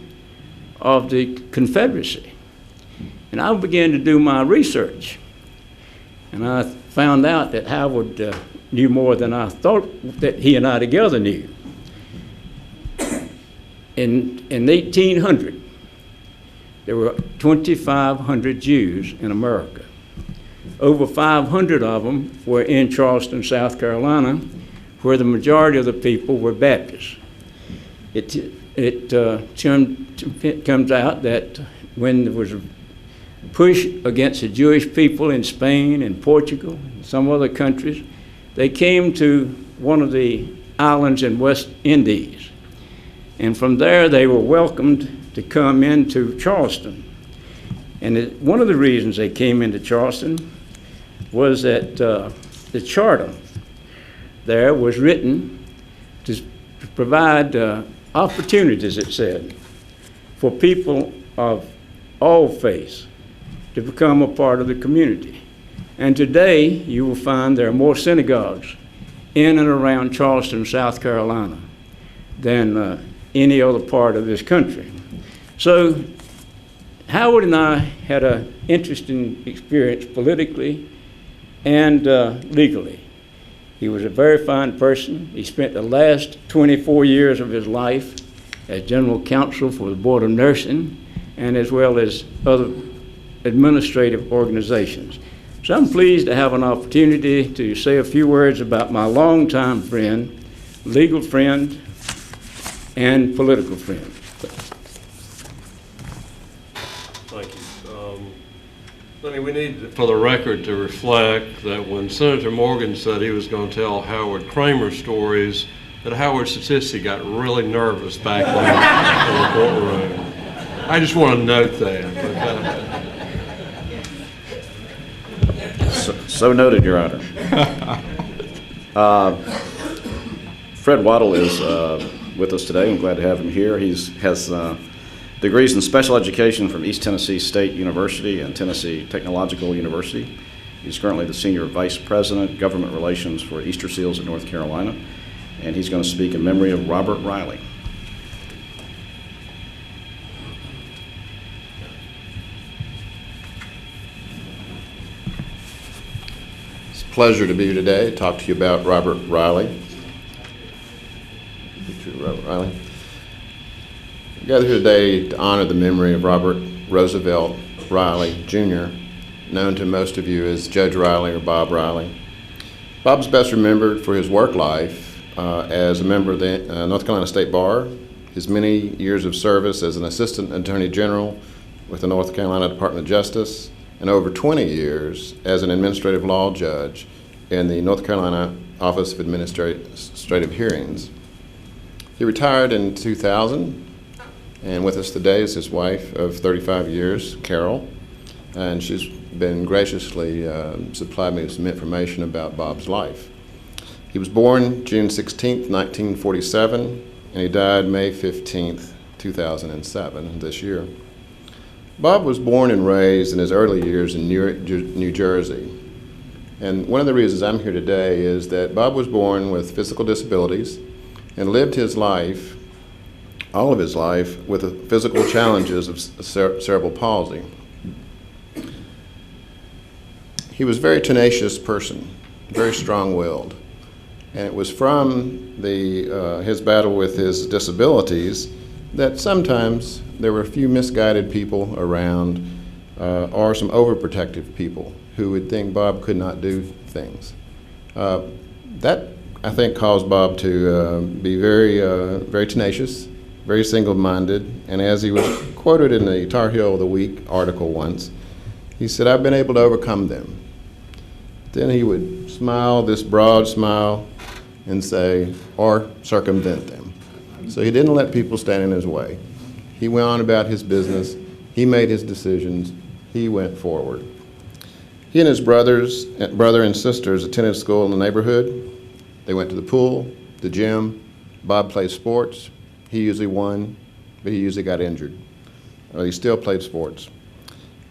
of the Confederacy. And I began to do my research, and I found out that Howard knew more than I thought that he and I together knew. In 1800, there were 2,500 Jews in America. Over 500 of them were in Charleston, South Carolina, where the majority of the people were Baptists. It comes out that when there was a push against the Jewish people in Spain and Portugal and some other countries, they came to one of the islands in West Indies. And from there, they were welcomed to come into Charleston. And one of the reasons they came into Charleston was that the charter there was written to provide opportunities, it said, for people of all faiths to become a part of the community. And today, you will find there are more synagogues in and around Charleston, South Carolina, than any other part of this country. So Howard and I had an interesting experience politically and legally. He was a very fine person. He spent the last 24 years of his life as general counsel for the Board of Nursing and as well as other administrative organizations. So I'm pleased to have an opportunity to say a few words about my longtime friend, legal friend, and political friend. Thank you. Lenny, we need, for the record, to reflect that when Senator Morgan said he was going to tell Howard Kramer stories, that Howard Statisci got really nervous back there in the courtroom. I just want to note that. So noted, Your Honor. Fred Waddel is with us today. I'm glad to have him here. He has degrees in special education from East Tennessee State University and Tennessee Technological University. He's currently the Senior Vice President, Government Relations for Easter Seals in North Carolina, and he's going to speak in memory of Robert Reilly. It's a pleasure to be here today to talk to you about Robert Reilly. Robert Reilly. We gather here today to honor the memory of Robert Roosevelt Reilly, Jr., known to most of you as Judge Reilly or Bob Reilly. Bob's best remembered for his work life as a member of the North Carolina State Bar, his many years of service as an Assistant Attorney General with the North Carolina Department of Justice, and over 20 years as an administrative law judge in the North Carolina Office of Administrative Hearings. He retired in 2000, and with us today is his wife of 35 years, Carol, and she's been graciously supplied me with some information about Bob's life. He was born June 16th, 1947, and he died May 15th, 2007, this year. Bob was born and raised in his early years in New Jersey. And one of the reasons I'm here today is that Bob was born with physical disabilities and lived his life, all of his life, with the physical challenges of cerebral palsy. He was a very tenacious person, very strong-willed. And it was from his battle with his disabilities that sometimes there were a few misguided people around or some overprotective people who would think Bob could not do things. That, I think, caused Bob to be very tenacious, very single-minded, and as he was quoted in the Tar Heel of the Week article once, he said, "I've been able to overcome them." Then he would smile, this broad smile, and say, or circumvent them. So he didn't let people stand in his way. He went on about his business, he made his decisions, he went forward. He and his brother and sisters attended school in the neighborhood. They went to the pool, the gym. Bob played sports. He usually won, but he usually got injured. He still played sports.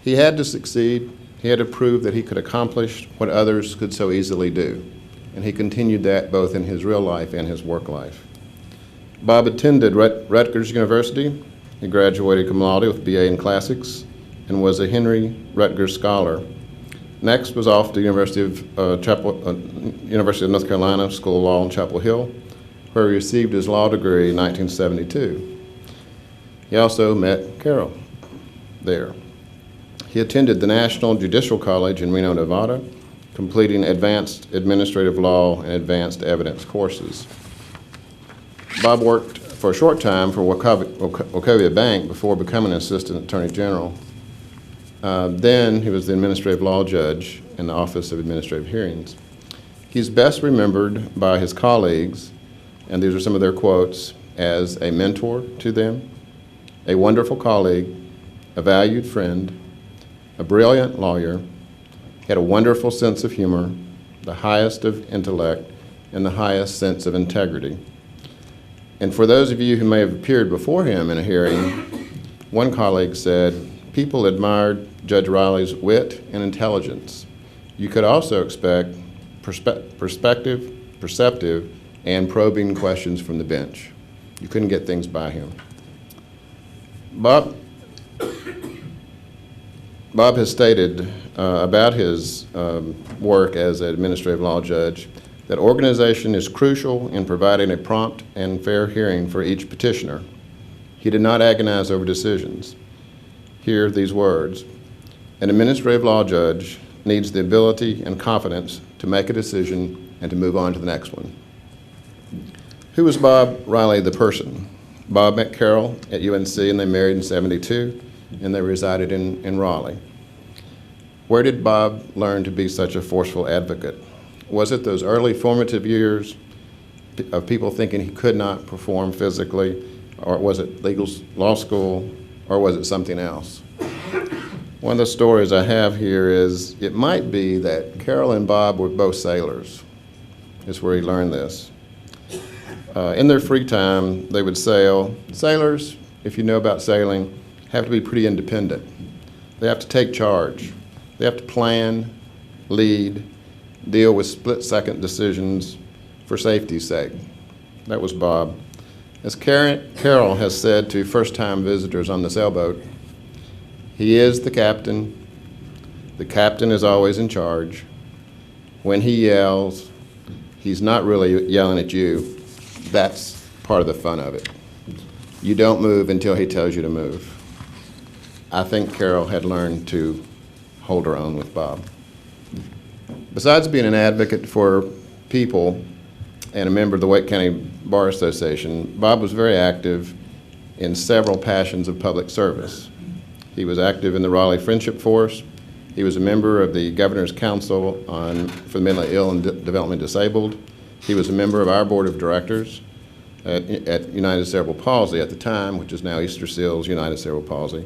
He had to succeed. He had to prove that he could accomplish what others could so easily do. And he continued that both in his real life and his work life. Bob attended Rutgers University. He graduated cum laude with BA in Classics and was a Henry Rutgers Scholar. Next was off to the University of North Carolina School of Law in Chapel Hill, where he received his law degree in 1972. He also met Carol there. He attended the National Judicial College in Reno, Nevada, completing advanced administrative law and advanced evidence courses. Bob worked for a short time for Wachovia Bank before becoming an Assistant Attorney General. Then he was the administrative law judge in the Office of Administrative Hearings. He's best remembered by his colleagues, and these are some of their quotes, as a mentor to them, a wonderful colleague, a valued friend, a brilliant lawyer. He had a wonderful sense of humor, the highest of intellect, and the highest sense of integrity. And for those of you who may have appeared before him in a hearing, one colleague said, People admired Judge Reilly's wit and intelligence. You could also expect perceptive, and probing questions from the bench. You couldn't get things by him. Bob has stated about his work as an administrative law judge that organization is crucial in providing a prompt and fair hearing for each petitioner. He did not agonize over decisions. Hear these words: an administrative law judge needs the ability and confidence to make a decision and to move on to the next one. Who was Bob Reilly the person? Bob met Carol at UNC and they married in '72 and they resided in Raleigh. Where did Bob learn to be such a forceful advocate? Was it those early formative years of people thinking he could not perform physically, or was it law school, or was it something else? One of the stories I have here is it might be that Carol and Bob were both sailors. Is where he learned this. In their free time, they would sail. Sailors, if you know about sailing, have to be pretty independent. They have to take charge. They have to plan, lead, deal with split-second decisions for safety's sake. That was Bob. As Carol has said to first-time visitors on the sailboat, he is the captain. The captain is always in charge. When he yells, he's not really yelling at you. That's part of the fun of it. You don't move until he tells you to move. I think Carol had learned to hold her own with Bob. Besides being an advocate for people and a member of the Wake County Bar Association, Bob was very active in several passions of public service. He was active in the Raleigh Friendship Force. He was a member of the Governor's Council for the Mentally Ill and Developmentally Disabled. He was a member of our board of directors at United Cerebral Palsy at the time, which is now Easter Seals United Cerebral Palsy.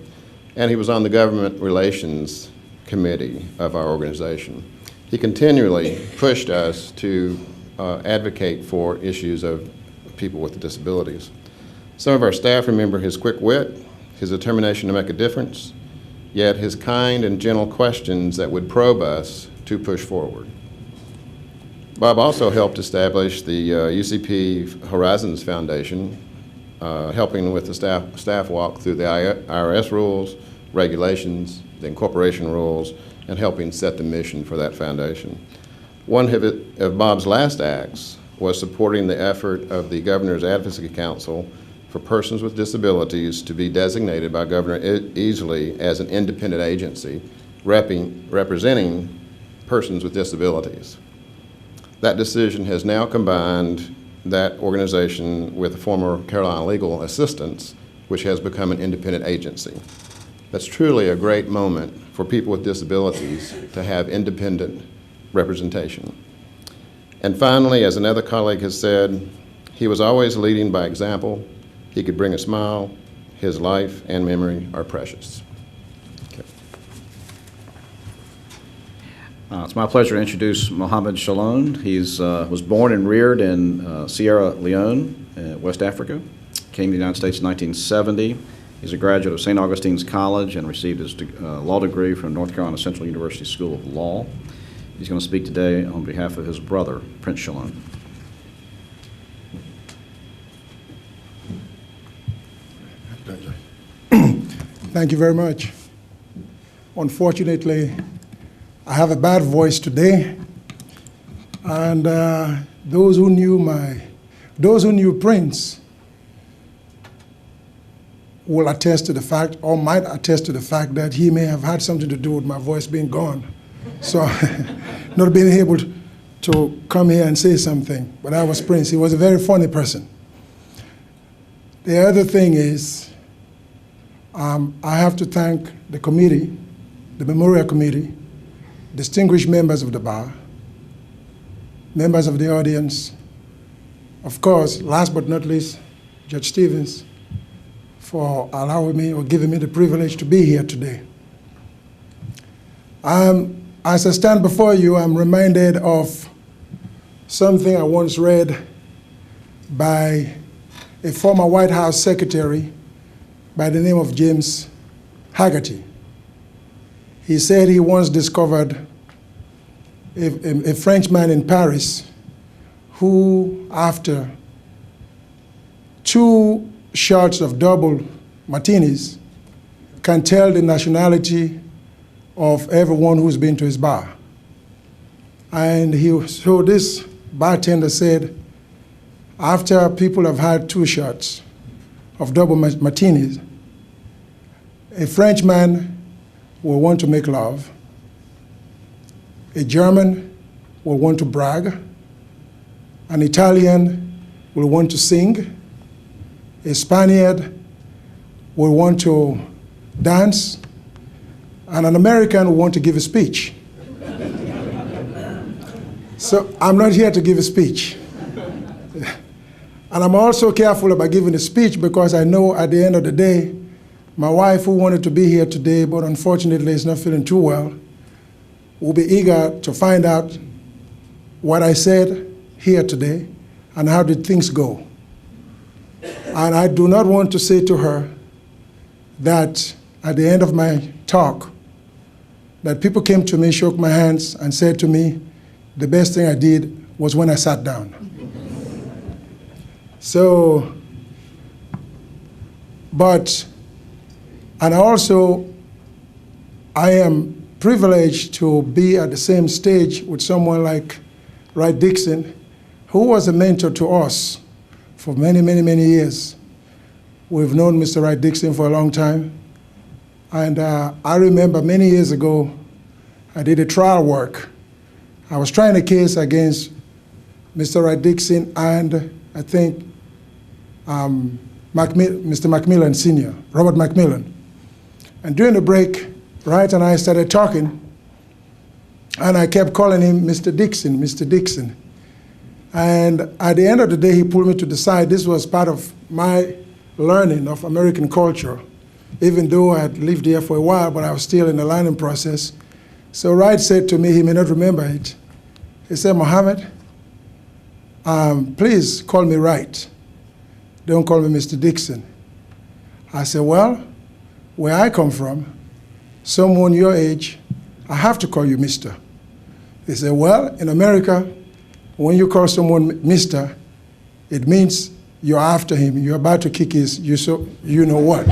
And he was on the Government Relations Committee of our organization. He continually pushed us to advocate for issues of people with disabilities. Some of our staff remember his quick wit, his determination to make a difference, yet his kind and gentle questions that would probe us to push forward. Bob also helped establish the UCP Horizons Foundation, helping with the staff walk through the IRS rules, regulations, the incorporation rules, and helping set the mission for that foundation. One of Bob's last acts was supporting the effort of the Governor's Advocacy Council for persons with disabilities to be designated by Governor Easley as an independent agency representing persons with disabilities. That decision has now combined that organization with the former Carolina Legal Assistance, which has become an independent agency. That's truly a great moment for people with disabilities to have independent representation. And finally, as another colleague has said, he was always leading by example. He could bring a smile. His life and memory are precious. Okay. It's my pleasure to introduce Mohammed Shyllon. He was born and reared in Sierra Leone, West Africa. Came to the United States in 1970. He's a graduate of St. Augustine's College and received his law degree from North Carolina Central University School of Law. He's going to speak today on behalf of his brother, Prince Shyllon. Thank you very much. Unfortunately, I have a bad voice today, and those who knew Prince will attest to the fact, or might attest to the fact, that he may have had something to do with my voice being gone. So, not being able to come here and say something, but that was Prince. He was a very funny person. The other thing is, I have to thank the committee, the Memorial Committee, distinguished members of the bar, members of the audience, of course, last but not least, Judge Stevens, for allowing me or giving me the privilege to be here today. As I stand before you, I'm reminded of something I once read by a former White House secretary by the name of James Haggerty. He said he once discovered a Frenchman in Paris who, after 2 shots of double martinis, can tell the nationality of everyone who's been to his bar. And so this bartender said, after people have had 2 shots of double martinis, a Frenchman will want to make love, a German will want to brag, an Italian will want to sing, a Spaniard will want to dance, and an American will want to give a speech. So I'm not here to give a speech. And I'm also careful about giving a speech because I know at the end of the day, my wife, who wanted to be here today, but unfortunately is not feeling too well, will be eager to find out what I said here today and how did things go. And I do not want to say to her that at the end of my talk, that people came to me, shook my hands, and said to me, the best thing I did was when I sat down. So, and also, I am privileged to be at the same stage with someone like Wright Dixon, who was a mentor to us for many, many, many years. We've known Mr. Wright Dixon for a long time. And I remember many years ago, I did a trial work. I was trying a case against Mr. Wright Dixon and I think Mr. Macmillan Sr., Robert Macmillan. And during the break, Wright and I started talking, and I kept calling him Mr. Dixon, Mr. Dixon. And at the end of the day, he pulled me to the side. This was part of my learning of American culture, even though I had lived here for a while, but I was still in the learning process. So Wright said to me, he may not remember it, he said, Mohammed, please call me Wright. Don't call me Mr. Dixon. I said, well, where I come from, someone your age, I have to call you Mr. He said, well, in America, when you call someone Mr., it means you're after him. You're about to kick his, you know what.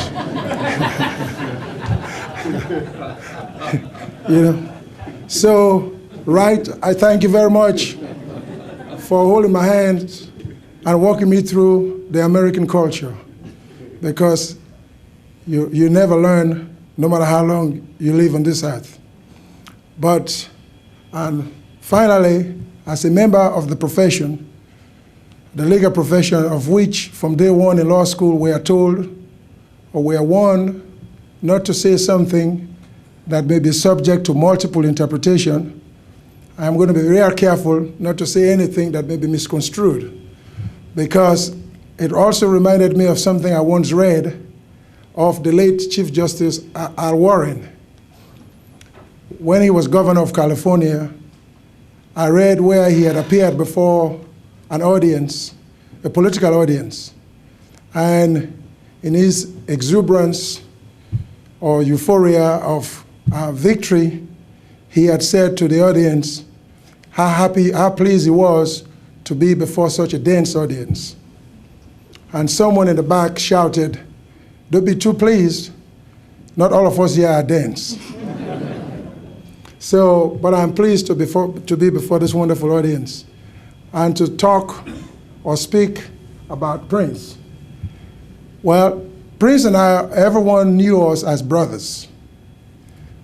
You know? So, Wright, I thank you very much for holding my hand and walking me through the American culture, because you never learn, no matter how long you live on this earth. But, and finally, as a member of the profession, the legal profession of which from day one in law school we are told, or we are warned, not to say something that may be subject to multiple interpretation, I'm going to be very careful not to say anything that may be misconstrued, because it also reminded me of something I once read of the late Chief Justice Al Warren. When he was governor of California, I read where he had appeared before an audience, a political audience, and in his exuberance or euphoria of victory, he had said to the audience how pleased he was to be before such a dense audience. And someone in the back shouted, don't be too pleased, not all of us here are dense. So, but I'm pleased to be before this wonderful audience and to talk or speak about Prince. Well, Prince and I, everyone knew us as brothers.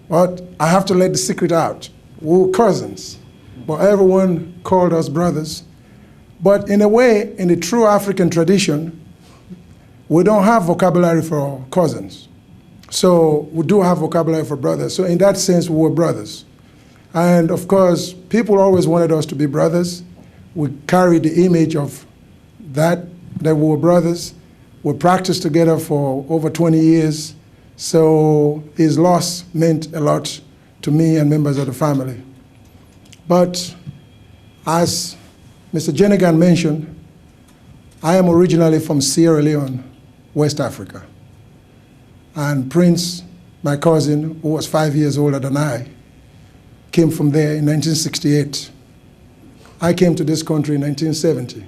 But I have to let the secret out. We were cousins, but everyone called us brothers. But in a way, in the true African tradition, we don't have vocabulary for cousins. So we do have vocabulary for brothers. So in that sense, we were brothers. And of course, people always wanted us to be brothers. We carried the image of that we were brothers. We practiced together for over 20 years. So his loss meant a lot to me and members of the family. But as Mr. Jenigan mentioned, I am originally from Sierra Leone, West Africa. And Prince my cousin, who was 5 years older than I, came from there in 1968. I came to this country in 1970.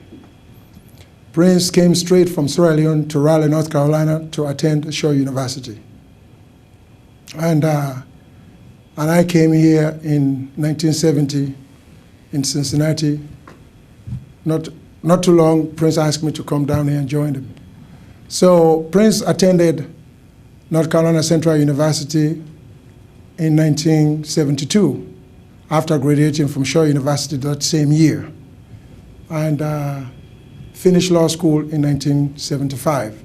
Prince came straight from Sierra Leone to Raleigh, North Carolina to attend Shaw University. And I came here in 1970 in Cincinnati. Not too long, Prince asked me to come down here and join him. So Prince attended North Carolina Central University in 1972 after graduating from Shaw University that same year, and finished law school in 1975.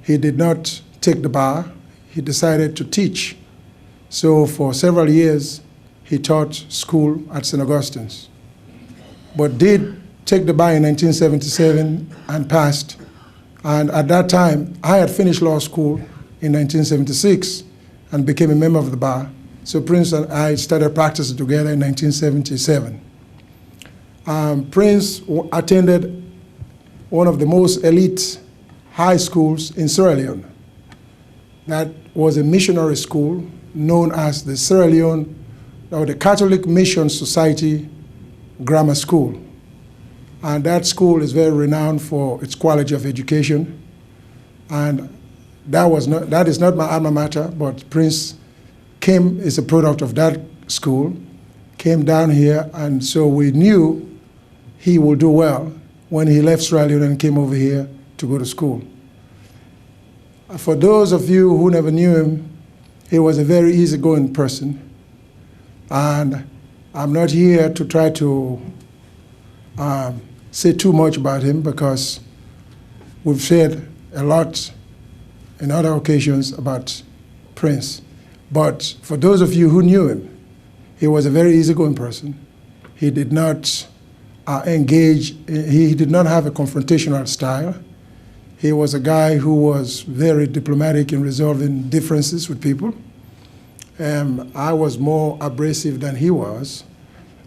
He did not take the bar. He decided to teach. So for several years, he taught school at St. Augustine's, but did take the bar in 1977 and passed. And at that time, I had finished law school in 1976 and became a member of the bar. So Prince and I started practicing together in 1977. Prince attended one of the most elite high schools in Sierra Leone. That was a missionary school known as the Sierra Leone, or the Catholic Mission Society Grammar School. And that school is very renowned for its quality of education. And that is not my alma mater, but Prince is a product of that school, came down here, and so we knew he would do well when he left Sierra Leone and came over here to go to school. For those of you who never knew him, he was a very easygoing person. And I'm not here to try to say too much about him, because we've said a lot in other occasions about Prince. But for those of you who knew him, he was a very easygoing person. He did not engage, he did not have a confrontational style. He was a guy who was very diplomatic in resolving differences with people. I was more abrasive than he was,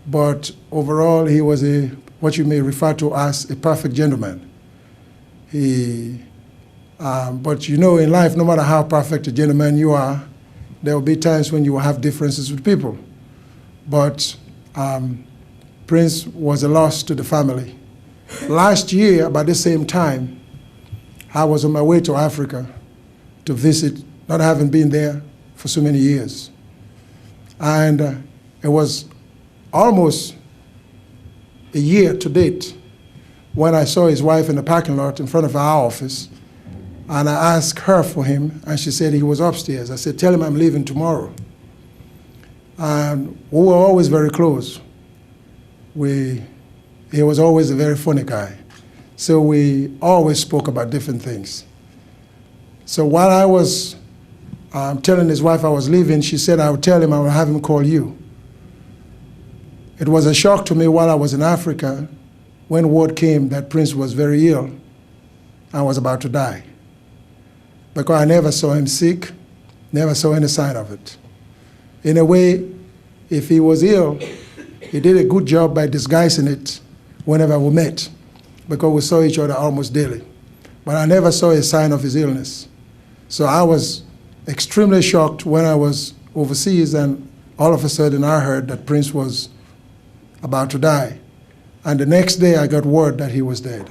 but overall he was what you may refer to as a perfect gentleman. But you know, in life, no matter how perfect a gentleman you are, there will be times when you will have differences with people. But Prince was a loss to the family. Last year, about the same time, I was on my way to Africa to visit, not having been there for so many years. And it was almost a year to date when I saw his wife in the parking lot in front of our office, and I asked her for him, and she said he was upstairs. I said, tell him I'm leaving tomorrow. And we were always very close. He was always a very funny guy. So we always spoke about different things. So while I was telling his wife I was leaving, she said I would tell him I would have him call you. It was a shock to me while I was in Africa when word came that Prince was very ill and was about to die, because I never saw him sick, never saw any sign of it. In a way, if he was ill, he did a good job by disguising it whenever we met, because we saw each other almost daily. But I never saw a sign of his illness. So I was extremely shocked when I was overseas, and all of a sudden I heard that Prince was about to die. And the next day I got word that he was dead.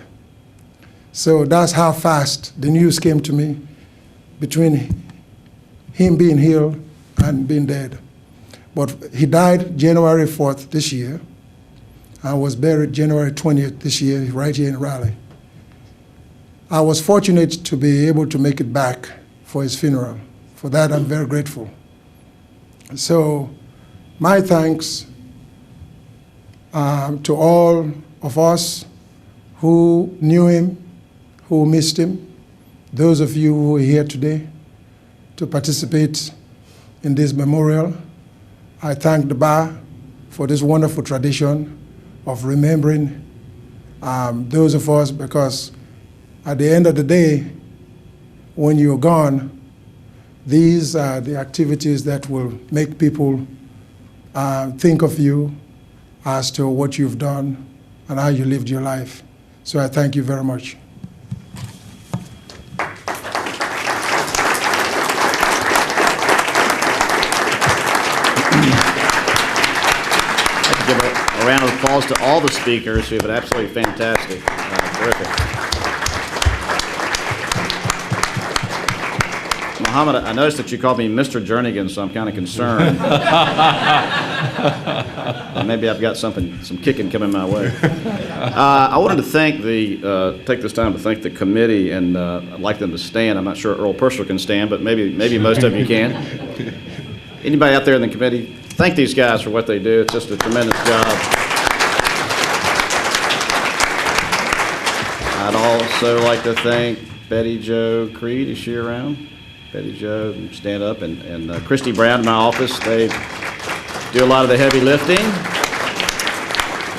So that's how fast the news came to me, between him being healed and being dead. But he died January 4th this year. I was buried January 20th this year, right here in Raleigh. I was fortunate to be able to make it back for his funeral. For that, I'm very grateful. So my thanks to all of us who knew him, who missed him, those of you who are here today to participate in this memorial. I thank the bar for this wonderful tradition of remembering those of us, because at the end of the day, when you're gone, these are the activities that will make people think of you as to what you've done and how you lived your life. So I thank you very much. round of applause to all the speakers who have been absolutely fantastic. Terrific. Mohammed, I noticed that you called me Mr. Jernigan, so I'm kind of concerned. Maybe I've got some kicking coming my way. I wanted to take this time to thank the committee, and I'd like them to stand. I'm not sure Earl Purser can stand, but maybe most of you can. Anybody out there in the committee, thank these guys for what they do. It's just a tremendous job. I'd also like to thank Betty Jo Creed. Is she around? Betty Jo, stand up, and Christy Brown in my office. They do a lot of the heavy lifting.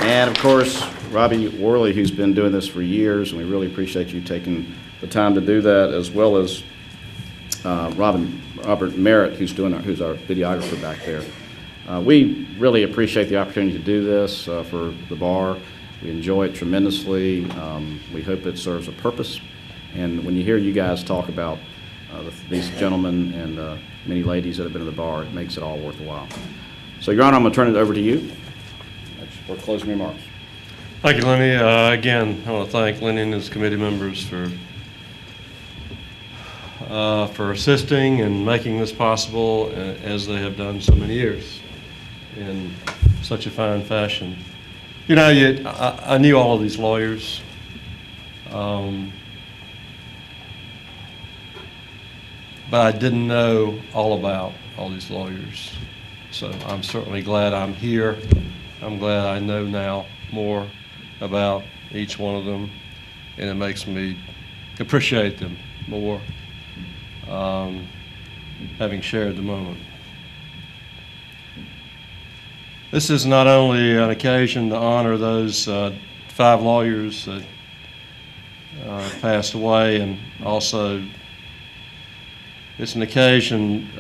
And of course, Robbie Worley, who's been doing this for years, and we really appreciate you taking the time to do that, as well as Robert Merritt, who's our videographer back there. We really appreciate the opportunity to do this for the bar. We enjoy it tremendously. We hope it serves a purpose. And when you hear you guys talk about these gentlemen and many ladies that have been at the bar, it makes it all worthwhile. So, Your Honor, I'm going to turn it over to you for closing remarks. Thank you, Lenny. Again, I want to thank Lenny and his committee members for assisting and making this possible, as they have done so many years in such a fine fashion. You know, I knew all of these lawyers. But I didn't know all about all these lawyers. So I'm certainly glad I'm here. I'm glad I know now more about each one of them, and it makes me appreciate them more, having shared the moment. This is not only an occasion to honor those 5 lawyers that passed away, and also it's an occasion,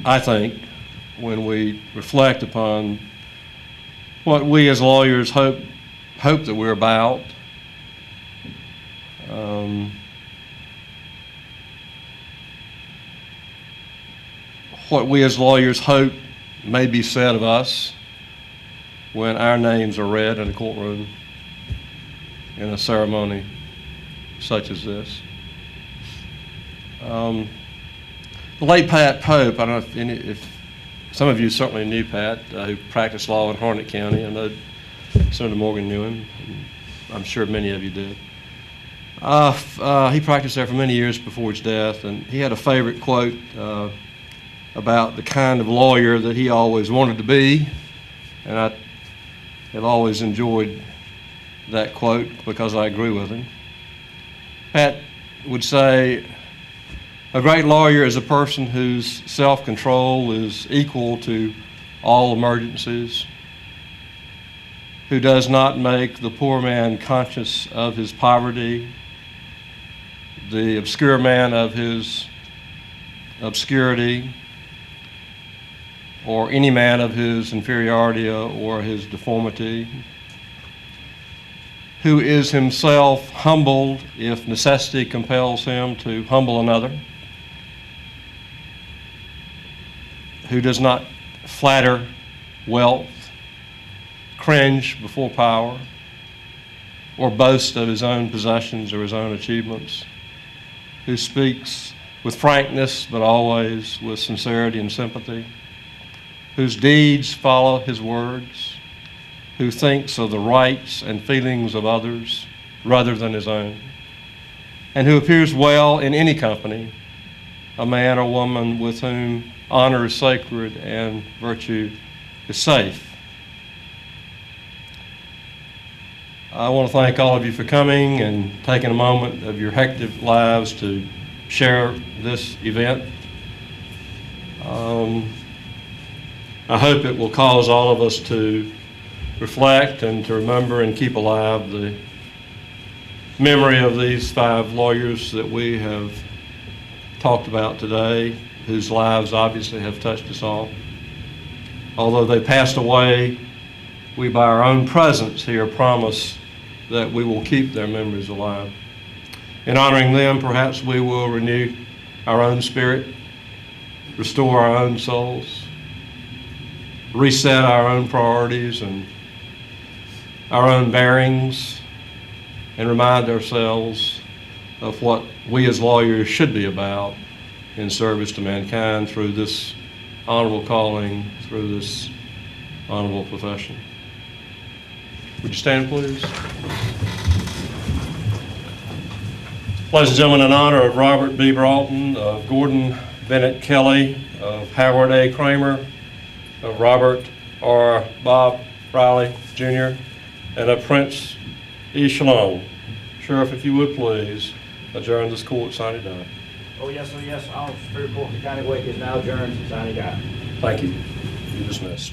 I think, when we reflect upon what we as lawyers hope that we're about. What we as lawyers hope may be said of us when our names are read in a courtroom in a ceremony such as this. The late Pat Pope, I don't know if some of you certainly knew Pat, who practiced law in Harnett County. I know Senator Morgan knew him. I'm sure many of you did. He practiced there for many years before his death, and he had a favorite quote about the kind of lawyer that he always wanted to be, and I have always enjoyed that quote because I agree with him. Pat would say, a great lawyer is a person whose self-control is equal to all emergencies, who does not make the poor man conscious of his poverty, the obscure man of his obscurity, or any man of his inferiority or his deformity, who is himself humbled if necessity compels him to humble another, who does not flatter wealth, cringe before power, or boast of his own possessions or his own achievements, who speaks with frankness but always with sincerity and sympathy, whose deeds follow his words, who thinks of the rights and feelings of others rather than his own, and who appears well in any company, a man or woman with whom honor is sacred and virtue is safe. I want to thank all of you for coming and taking a moment of your hectic lives to share this event. I hope it will cause all of us to reflect and to remember and keep alive the memory of these 5 lawyers that we have talked about today, whose lives obviously have touched us all. Although they passed away, we by our own presence here promise that we will keep their memories alive. In honoring them, perhaps we will renew our own spirit, restore our own souls, reset our own priorities, and our own bearings and remind ourselves of what we as lawyers should be about in service to mankind through this honorable calling, through this honorable profession. Would you stand, please? Ladies and gentlemen, in honor of Robert B. Broughton, of Gordon Bennett Kelley, of Howard A. Kramer, of Robert R. Bob Reilly, Jr., and of Prince E. Shyllon. Sheriff, if you would please adjourn this court, sine die. Oh, yes, All Superior Court of the County of Wake is now adjourned, sine die. Thank you. You're dismissed.